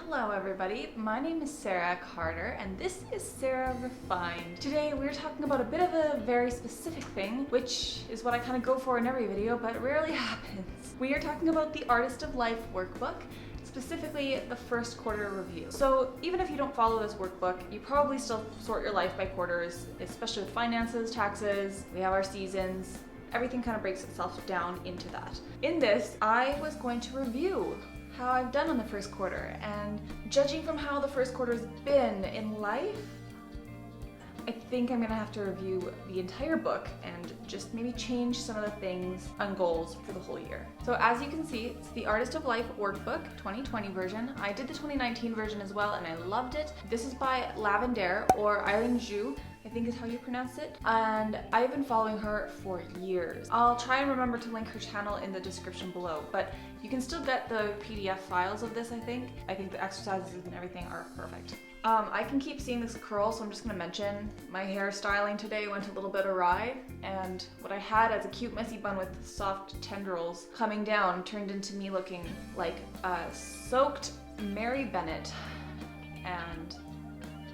Hello everybody, my name is Sarah Carter and this is Sarah Refined. Today we're talking about a bit of a very specific thing, which is what I kind of go for in every video, but rarely happens. We are talking about the Artist of Life workbook, specifically the first quarter review. So even if you don't follow this workbook, you probably still sort your life by quarters, especially with finances, taxes, we have our seasons, everything kind of breaks itself down into that. In this, I was going to review how I've done on the first quarter, and judging from how the first quarter's been in life, I think I'm gonna have to review the entire book and just maybe change some of the things on goals for the whole year. So as you can see, it's the Artist of Life workbook 2020 version. I did the 2019 version as well and I loved it. This is by Lavendaire, or Eileen Zhu, I think is how you pronounce it, and I've been following her for years. I'll try and remember to link her channel in the description below, but you can still get the PDF files of this, I think. I think the exercises and everything are perfect. I can keep seeing this curl, so I'm just gonna mention my hairstyling today went a little bit awry, and what I had as a cute messy bun with soft tendrils coming down turned into me looking like a soaked Mary Bennett, and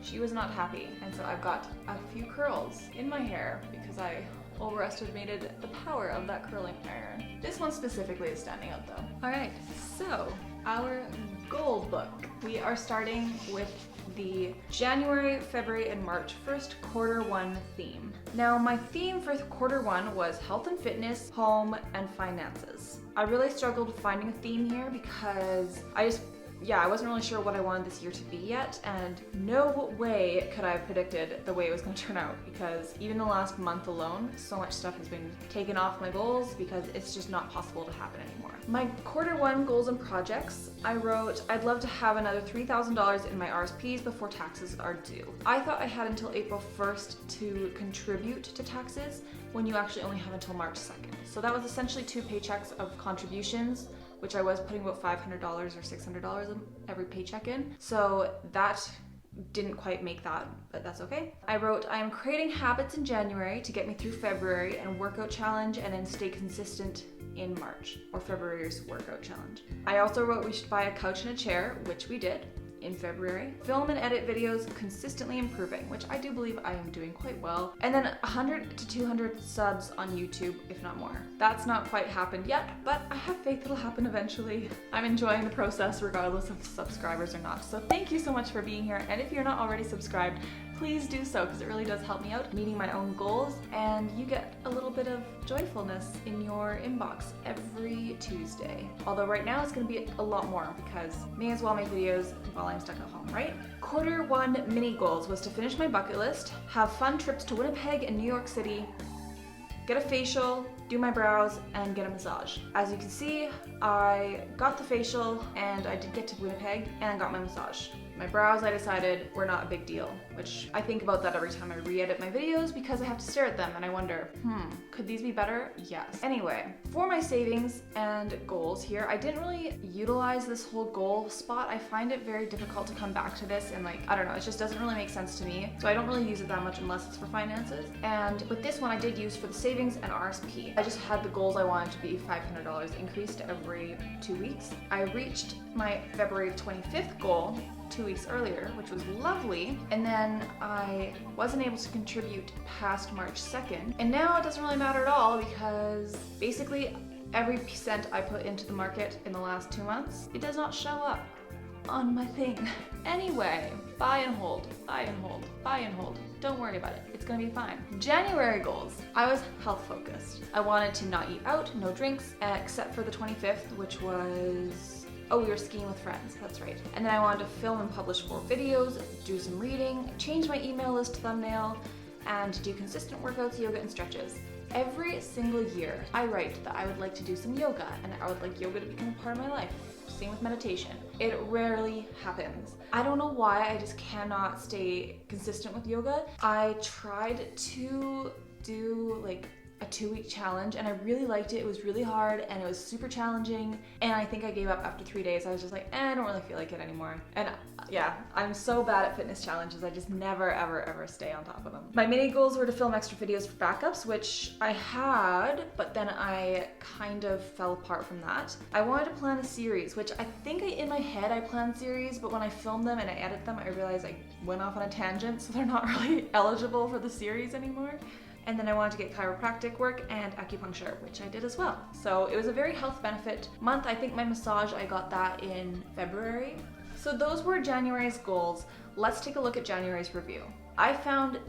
she was not happy, and so I've got a few curls in my hair because I overestimated the power of that curling iron. This one specifically is standing out though. Alright, so our goal book. We are starting with the January, February, and March first quarter one theme. Now my theme for quarter one was health and fitness, home, and finances. I really struggled finding a theme here because I wasn't really sure what I wanted this year to be yet, and no way could I have predicted the way it was going to turn out, because even the last month alone, so much stuff has been taken off my goals because it's just not possible to happen anymore. My quarter one goals and projects, I wrote, I'd love to have another $3,000 in my RSPs before taxes are due. I thought I had until April 1st to contribute to taxes, when you actually only have until March 2nd. So that was essentially 2 paychecks of contributions, which I was putting about $500 or $600 every paycheck in. So that didn't quite make that, but that's okay. I wrote, I am creating habits in January to get me through February and workout challenge, and then stay consistent in March, or February's workout challenge. I also wrote we should buy a couch and a chair, which we did in February. Film and edit videos, consistently improving, which I do believe I am doing quite well. And then 100 to 200 subs on YouTube, if not more. That's not quite happened yet, but I have faith it'll happen eventually. I'm enjoying the process regardless of subscribers or not. So thank you so much for being here. And if you're not already subscribed, please do so, because it really does help me out meeting my own goals, and you get a little bit of joyfulness in your inbox every Tuesday. Although right now it's going to be a lot more, because may as well make videos while I'm stuck at home, right? Quarter one mini goals was to finish my bucket list, have fun trips to Winnipeg and New York City, get a facial, do my brows, and get a massage. As you can see, I got the facial and I did get to Winnipeg and got my massage. My brows, I decided, were not a big deal, which I think about that every time I re-edit my videos because I have to stare at them and I wonder, could these be better? Yes. Anyway, for my savings and goals here, I didn't really utilize this whole goal spot. I find it very difficult to come back to this, and I don't know, it just doesn't really make sense to me. So I don't really use it that much unless it's for finances. And with this one, I did use for the savings and RSP. I just had the goals I wanted to be $500 increased every 2 weeks. I reached my February 25th goal 2 weeks earlier, which was lovely, and then I wasn't able to contribute past March 2nd, and now it doesn't really matter at all because basically every cent I put into the market in the last 2 months, it does not show up on my thing. Anyway, buy and hold, buy and hold, buy and hold. Don't worry about it, it's gonna be fine. January goals. I was health focused. I wanted to not eat out, no drinks, except for the 25th, which was, we were skiing with friends, that's right. And then I wanted to film and publish 4 videos, do some reading, change my email list thumbnail, and do consistent workouts, yoga, and stretches. Every single year, I write that I would like to do some yoga, and I would like yoga to become a part of my life. Same with meditation. It rarely happens. I don't know why, I just cannot stay consistent with yoga. I tried to do a 2-week challenge and I really liked it. It was really hard and it was super challenging, and I think I gave up after 3 days. I was just like, I don't really feel like it anymore. And yeah, I'm so bad at fitness challenges. I just never ever stay on top of them. My mini goals were to film extra videos for backups, which I had, but then I kind of fell apart from that. I wanted to plan a series, which I think in my head I planned series, but when I film them and I edit them, I realized I went off on a tangent, so they're not really eligible for the series anymore. And then I wanted to get chiropractic work and acupuncture, which I did as well. So it was a very health benefit month. I think my massage, I got that in February. So those were January's goals. Let's take a look at January's review. I found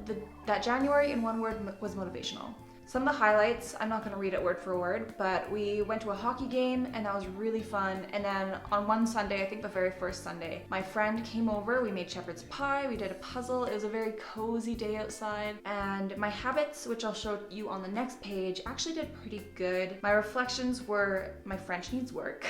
that January in one word was motivational. Some of the highlights, I'm not going to read it word for word, but we went to a hockey game and that was really fun. And then on one Sunday, I think the very first Sunday, my friend came over, we made shepherd's pie, we did a puzzle. It was a very cozy day outside. And my habits, which I'll show you on the next page, actually did pretty good. My reflections were my French needs work.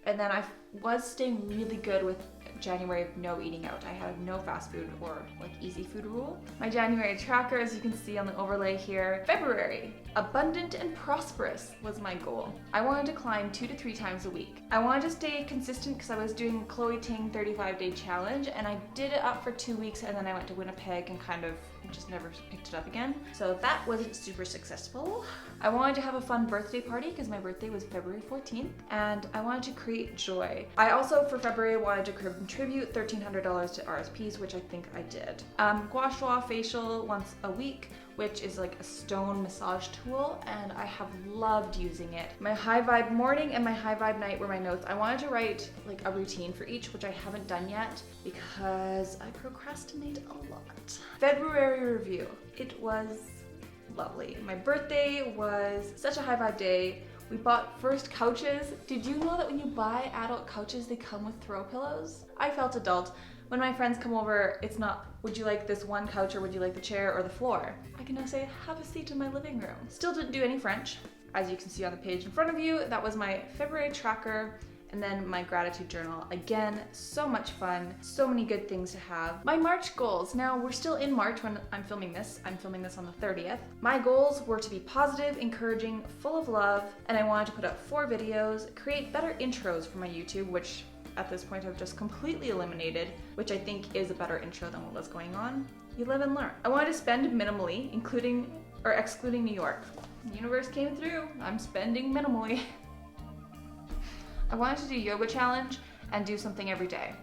And then I was staying really good with January of no eating out. I had no fast food or like easy food rule. My January tracker, as you can see on the overlay here. February, abundant and prosperous was my goal. I wanted to climb 2 to 3 times a week. I wanted to stay consistent because I was doing Chloe Ting 35-day challenge and I did it up for 2 weeks and then I went to Winnipeg and kind of just never picked it up again. So that wasn't super successful. I wanted to have a fun birthday party because my birthday was February 14th and I wanted to create joy. I also for February wanted to contribute $1,300 to RSPs, which I think I did. Gua Sha facial once a week, which is like a stone massage tool, and I have loved using it. My high vibe morning and my high vibe night were my notes. I wanted to write like a routine for each, which I haven't done yet because I procrastinate a lot. February review. It was lovely. My birthday was such a high vibe day. We bought first couches. Did you know that when you buy adult couches, they come with throw pillows? I felt adult. When my friends come over, it's not, would you like this one couch or would you like the chair or the floor? I can now say, have a seat in my living room. Still didn't do any French. As you can see on the page in front of you, that was my February tracker. And then my gratitude journal. Again, so much fun, so many good things to have. My March goals. Now we're still in March when I'm filming this. I'm filming this on the 30th. My goals were to be positive, encouraging, full of love, and I wanted to put up 4 videos, create better intros for my YouTube, which at this point I've just completely eliminated, which I think is a better intro than what was going on. You live and learn. I wanted to spend minimally, excluding New York. The universe came through. I'm spending minimally. I wanted to do yoga challenge and do something every day.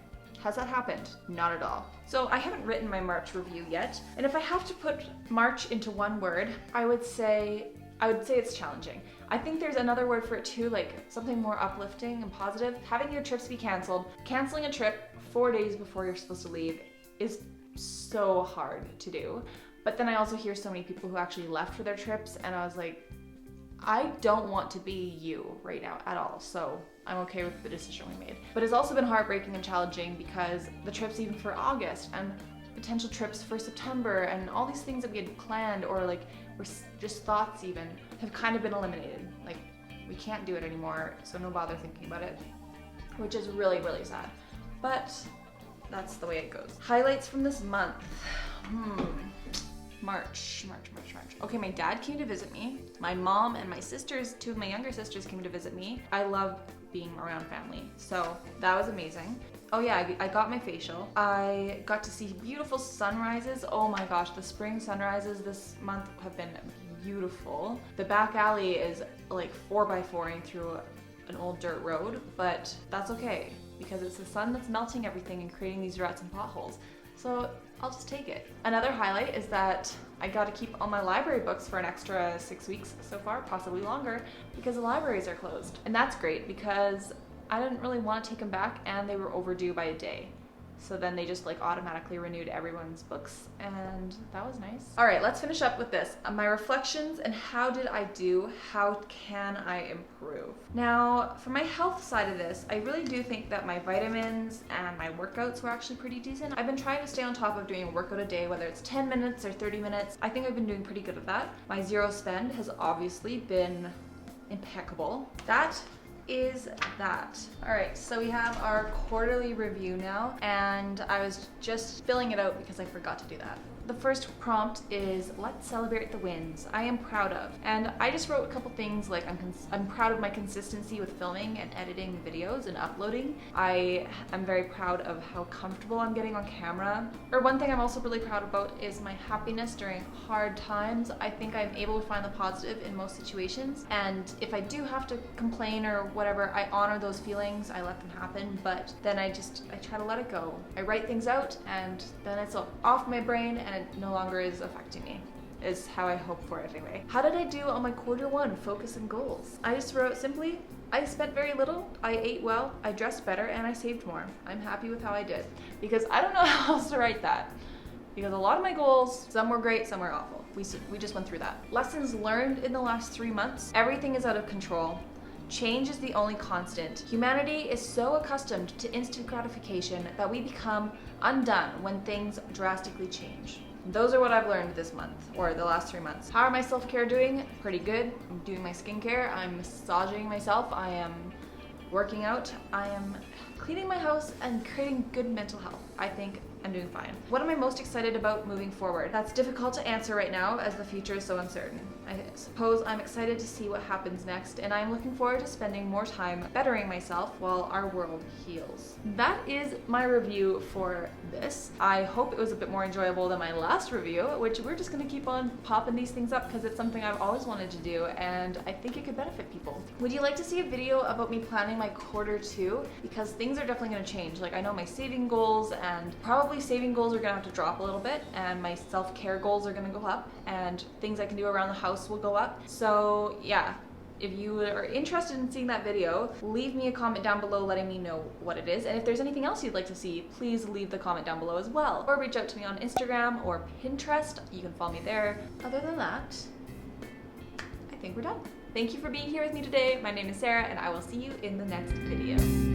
Has that happened? Not at all. So I haven't written my March review yet, and if I have to put March into one word, I would say it's challenging. I think there's another word for it too, like something more uplifting and positive. Having your trips be canceled, canceling a trip 4 days before you're supposed to leave is so hard to do. But then I also hear so many people who actually left for their trips, and I was like, I don't want to be you right now at all, so I'm okay with the decision we made. But it's also been heartbreaking and challenging because the trips even for August and potential trips for September and all these things that we had planned or like were just thoughts even have kind of been eliminated. Like we can't do it anymore, so no bother thinking about it, which is really, really sad. But that's the way it goes. Highlights from this month. March. Okay, my dad came to visit me. My mom and my sisters, 2 of my younger sisters came to visit me. I love being around family, so that was amazing. Oh yeah, I got my facial. I got to see beautiful sunrises. Oh my gosh, the spring sunrises this month have been beautiful. The back alley is like 4x4ing through an old dirt road, but that's okay because it's the sun that's melting everything and creating these ruts and potholes. So I'll just take it. Another highlight is that I got to keep all my library books for an extra 6 weeks so far, possibly longer, because the libraries are closed. And that's great because I didn't really want to take them back and they were overdue by a day. So then they just like automatically renewed everyone's books and that was nice. All right, let's finish up with this. My reflections and how did I do? How can I improve? Now, for my health side of this, I really do think that my vitamins and my workouts were actually pretty decent. I've been trying to stay on top of doing a workout a day, whether it's 10 minutes or 30 minutes. I think I've been doing pretty good at that. My zero spend has obviously been impeccable. That is that. All right, so we have our quarterly review now, and I was just filling it out because I forgot to do that. The first prompt is, let's celebrate the wins I am proud of. And I just wrote a couple things like I'm proud of my consistency with filming and editing videos and uploading. I am very proud of how comfortable I'm getting on camera. Or one thing I'm also really proud about is my happiness during hard times. I think I'm able to find the positive in most situations. And if I do have to complain or whatever, I honor those feelings, I let them happen, but then I try to let it go. I write things out and then it's off my brain and it no longer is affecting me, is how I hope for it anyway. How did I do on my Q1 focus and goals? I just wrote simply, I spent very little, I ate well, I dressed better, and I saved more. I'm happy with how I did. Because I don't know how else to write that. Because a lot of my goals, some were great, some were awful. We just went through that. Lessons learned in the last 3 months. Everything is out of control. Change is the only constant. Humanity is so accustomed to instant gratification that we become undone when things drastically change. Those are what I've learned this month, or the last 3 months. How are my self-care doing? Pretty good. I'm doing my skincare, I'm massaging myself, I am working out, I am cleaning my house and creating good mental health. I think I'm doing fine. What am I most excited about moving forward? That's difficult to answer right now as the future is so uncertain. I suppose I'm excited to see what happens next, and I'm looking forward to spending more time bettering myself while our world heals. That is my review for this. I hope it was a bit more enjoyable than my last review, which we're just gonna keep on popping these things up because it's something I've always wanted to do and I think it could benefit people. Would you like to see a video about me planning my Q2? Because things are definitely gonna change. Like I know my saving goals and probably saving goals are gonna have to drop a little bit, and my self-care goals are gonna go up, and things I can do around the house will go up. So yeah, if you are interested in seeing that video, leave me a comment down below letting me know what it is. And if there's anything else you'd like to see, please leave the comment down below as well. Or reach out to me on Instagram or Pinterest. You can follow me there. Other than that, I think we're done. Thank you for being here with me today. My name is Sarah, and I will see you in the next video.